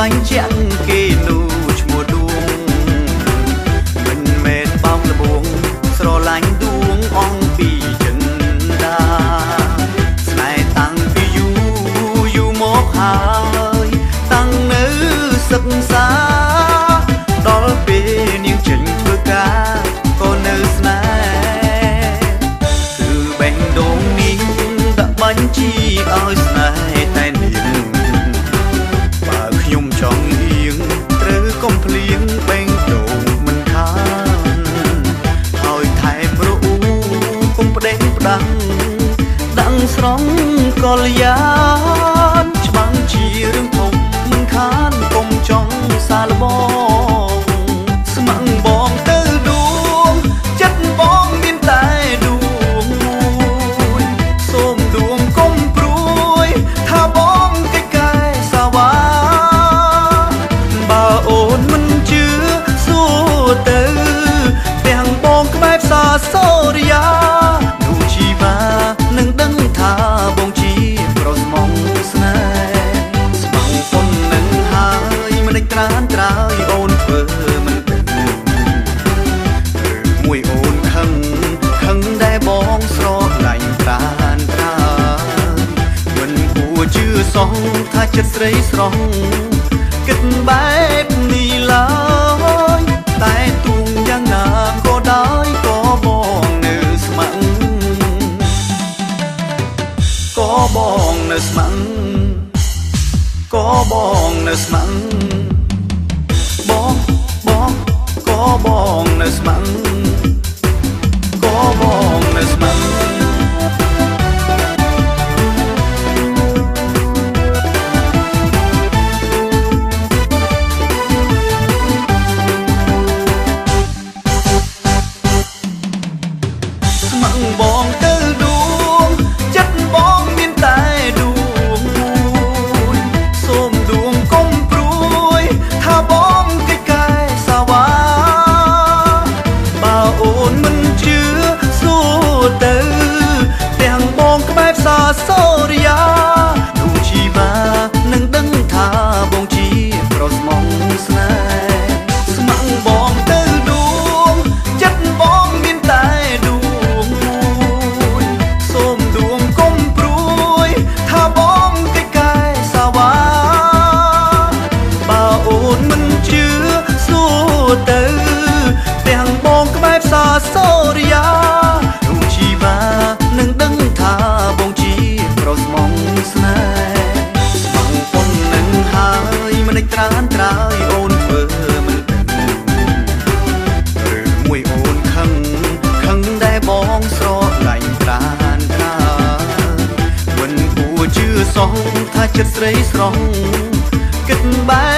បាញ់ជាក់គេនោះឈ្មោះដួងមិនមែនបងលបងស្រឡាញ់ដួងអង្គពីចិនដាស្នេហ៍តាំងពីយូរមកហើយតាំងនៅសិក្សាដល់ពេលនាងចេញធ្វើការក៏នៅស្នេហ៍គឺបេះដូងនេះដាក់បាញ់ជីឲ្យស្នេហ៍តែនាងបើខ្ញុំចង់អៀងត្រូវកុំភ្លៀងបេះដូងមិនខានហើយថែមរអ៊ូកុំផ្ដេសផ្ដាំងដឹងស្រង់កលយានច្បាំងជារឿងធំមិនខានកុំចង់សាឡបងស្មឹងបងទៅដួងចិត្តបងមានតែដួងមួយសូមដួងកុំព្រួយថាបងកិច្ចកាយសាវ៉ាបើអូនមិនជឿសួរទៅទាំងបងក្បែរផ្សារសូរិយានោះជីវ៉ានឹងដឹងថាបងជាប្រុសស្មងស្នេហ៍ស្មងប៉ុននឹងហើយមិនត្រានត្រើយអូនធ្វើមិនដឹងមួយអូនខឹងដែលបងស្រឡាញ់ប្រានត្រាមិនគួរជឿសោះថាចិត្តស្រីស្រស់គិតបែបនេះឡើយតែទូងយ៉ាងណាក៏ដោយក៏បងនៅស្មឹងក៏បងនៅស្មឹងក៏បងនៅស្មឹងបងក៏បងនៅស្មឹងក៏បងនៅស្មឹងបងទៅដួងចិត្តបងមានតែដួងមួយសូមដួងកុំព្រួយថាបងកិច្ចកាយសាវ៉ាបើអូនមិនជឿសួរទៅទាំងបងក្បែរផ្សារសូរិយានោះជីវ៉ានឹងដឹងថាបងជាប្រុសស្មងស្នេហ៍ស្មឹងបងទៅដួងចិត្តបងមានតែដួងសូមដួងកុំព្រួយថាបងកិច្ចកាយសាវ៉ាបើអូនមិនជឿសួរទៅទាំងបងក្បែរផ្សារសូរិយានោះជីវ៉ានឹងដឹងថាបងជាប្រុសស្មងស្នេហ៍ស្មងប៉ុននឹងហើយមិនត្រានត្រើយអូនធ្វើមិនដឹងឬមួយអូនខឹងដែលបងស្រឡាញ់ប្រានត្រាមិនគួរជឿសោះថាចិត្តស្រីស្រស់គិតបែ